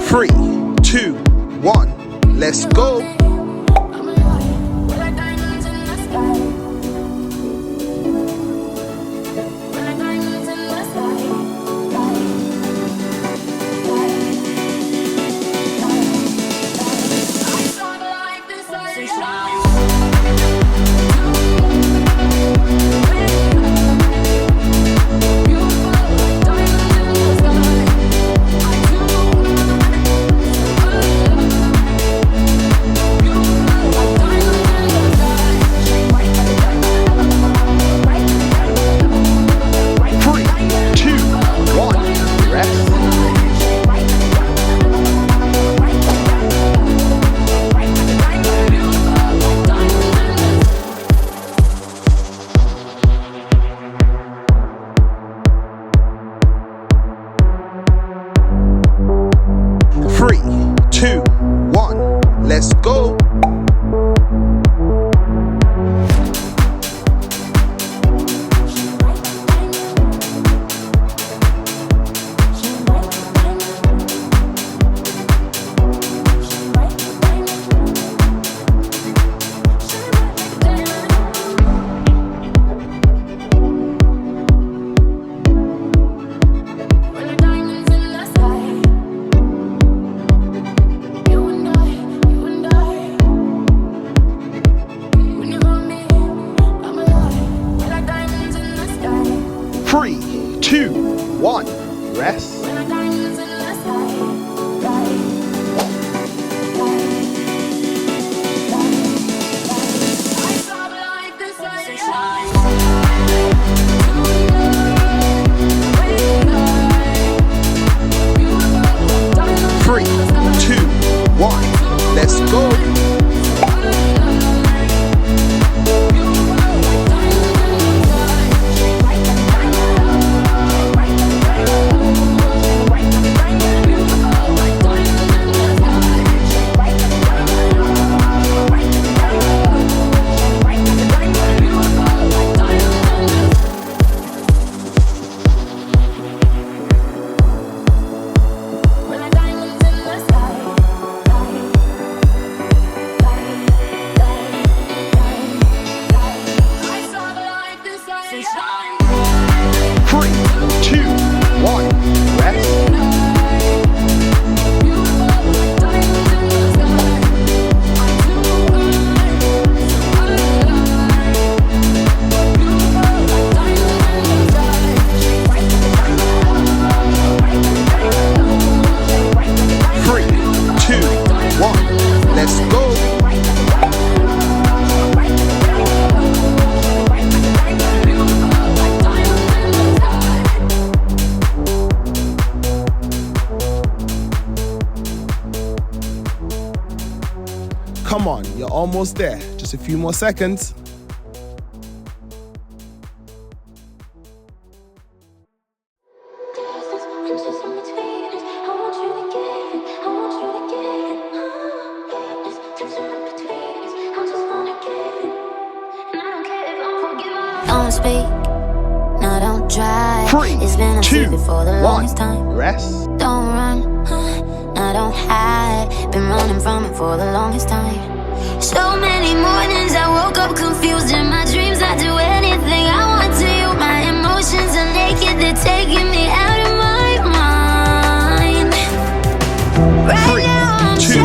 Three, two, one, let's go. Three, two, one, let's go. Three, two, one, rest. Three, two, one, let's go. Three, two, one, rest. Three, two, one, let's go. Come on, you're almost there. Just a few more seconds. Don't speak, no, don't try. Three, it's been a two, secret for the longest time. Rest. Don't run, no, don't hide. Been running from it for the longest time. So many mornings I woke up confused. In my dreams I do anything I want to you. My emotions are naked, they're taking me out of my mind. Right Three, now I'm two,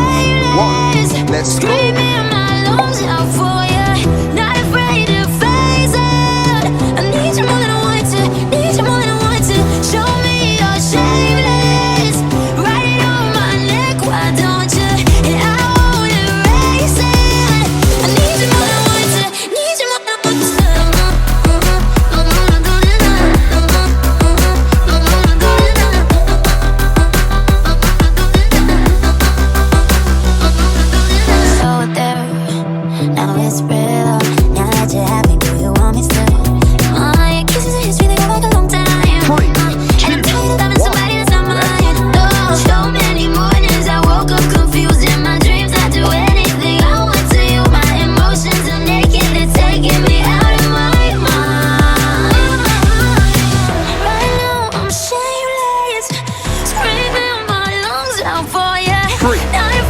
one, shameless, let's go. screaming my lungs out for you. Not afraid to face it. I need you more than I want to. Need you more than I want to. Show me you're shameless. Write it on my neck, why don't you? And I won't erase it. I need you more than I want to. Need you more than I want to.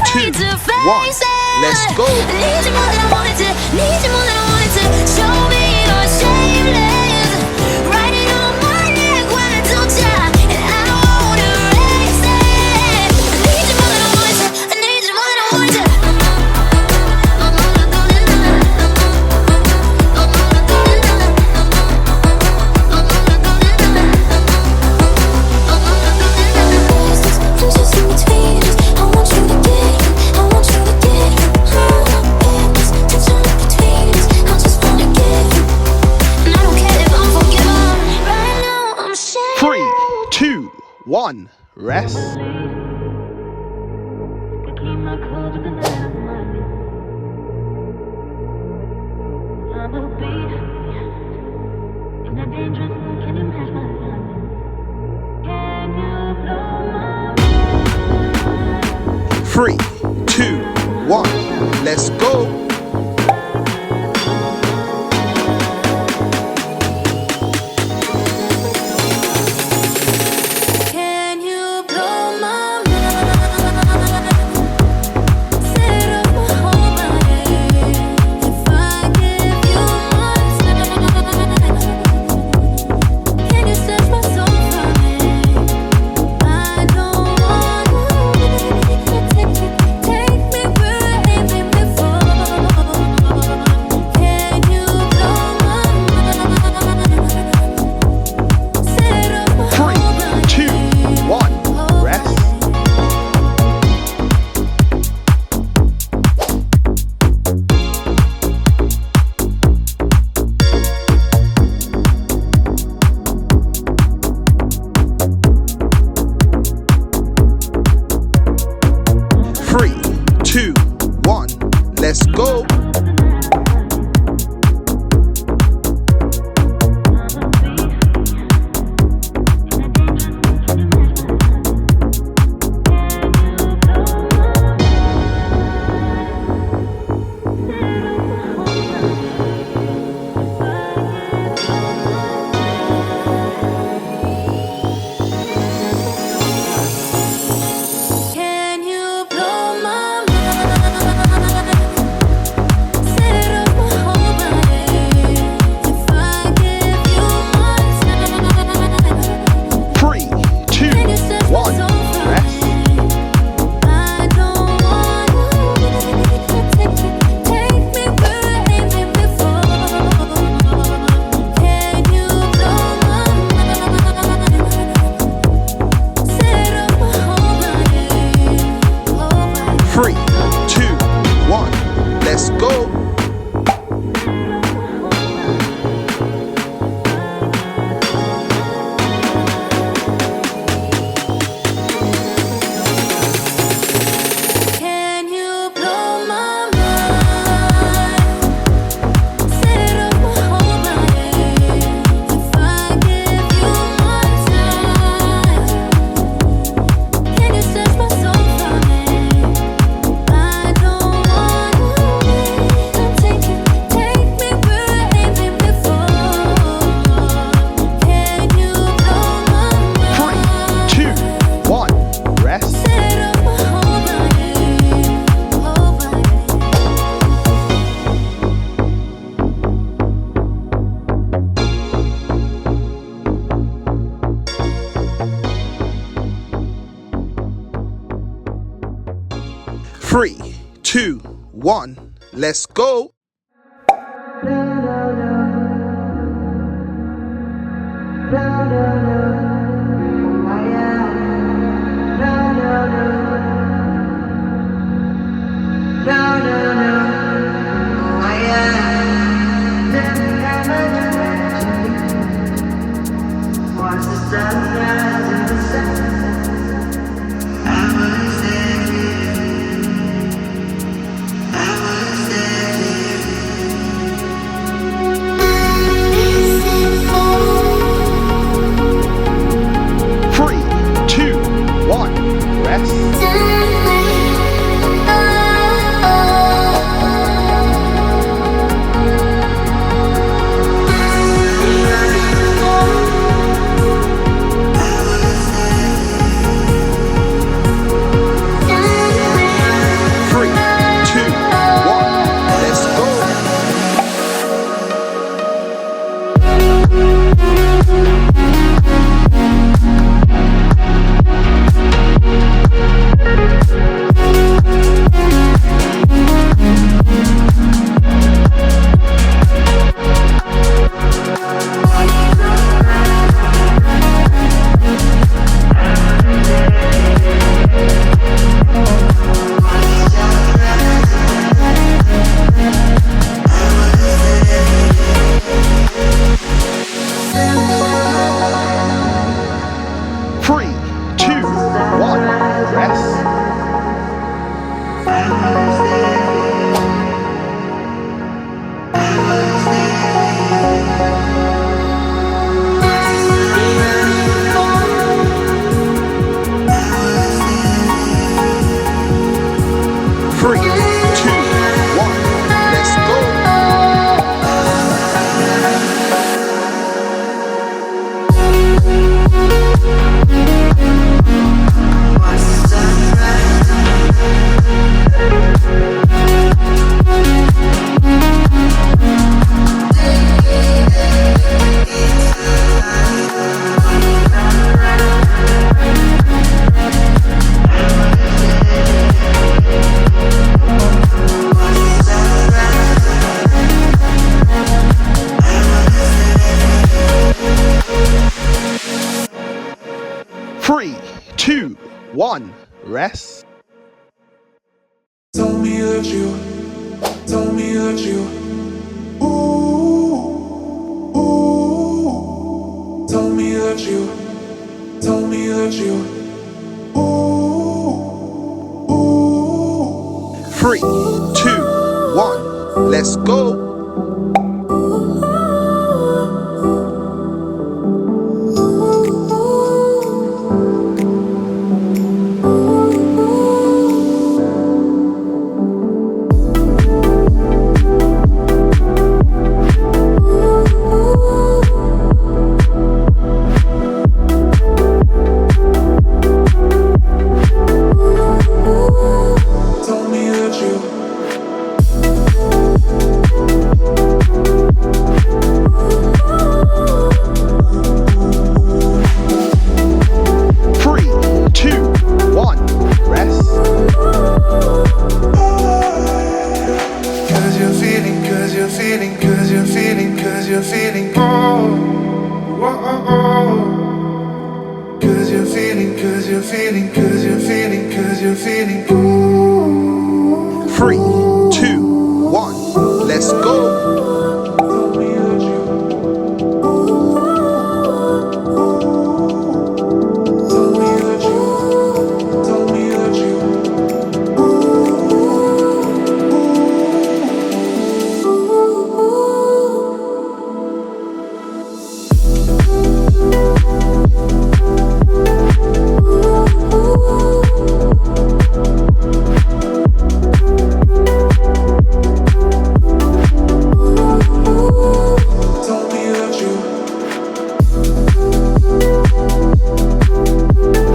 afraid to face it. Let's go. I need you more than I wanted to. Need you more than I wanted to. Show me you're shameless. Riding on my neck when I told ya, and I won't erase it. I need you more than I wanted to. I need you more than I wanted to. One, rest. Three, two, one, let's go. Let's go. Three, two, one, let's go. 3, 2, 1, let's go. Three, two, one, rest. Told me that you, told me that you, ooh, ooh, told me that you, told me that you, ooh, ooh. 3, 2, 1, let's go. Told me that you. 3, 2, 1, rest. Cause you're feeling, cause you're feeling, cause you're feeling, cause you're feeling, oh, oh, oh, oh. Cause you're feeling, cause you're feeling, cause you're feeling, cause you're feeling, ooh. 3, 2, 1, let's go. Told me that you, told me that you, told me that you.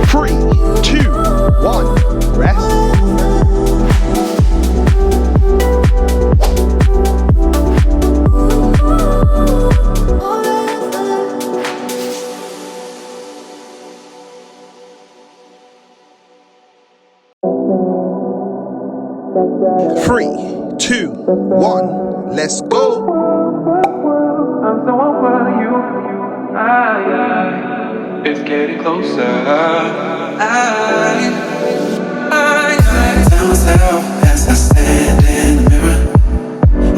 3, 2, 1, rest. Three, two, one, let's go. I'm so over you. It's getting closer. I tell myself as I stand in the mirror.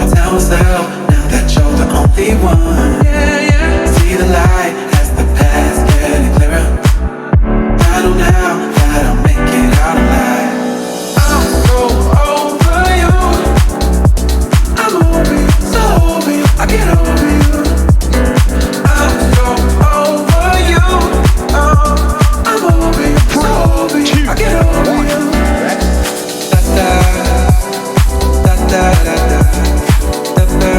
I tell myself now that you're the only one. See the light as the path's getting clearer. I know now that I'll make it out alive. I'm so over you. I'm over you, so over you. I get over you. I'm so over you. Oh, I'm over you, so over you. I get over you. Da da da da da da da da.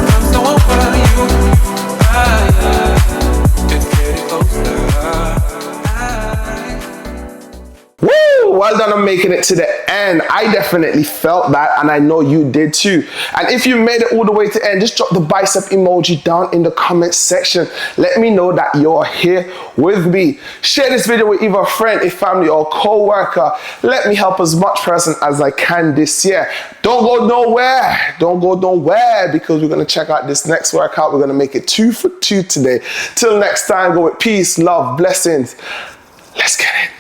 I'm so over you. It's getting closer. Woo! Well done on making it to the end. I definitely felt that, and I know you did too. And if you made it all the way to the end, just drop the bicep emoji down in the comment section. Let me know that you're here with me. Share this video with either a friend, a family, or a co-worker. Let me help as much person as I can this year. Don't go nowhere. Don't go nowhere, because we're going to check out this next workout. We're going to make it 2 for 2 today. Till next time, go with peace, love, blessings. Let's get it.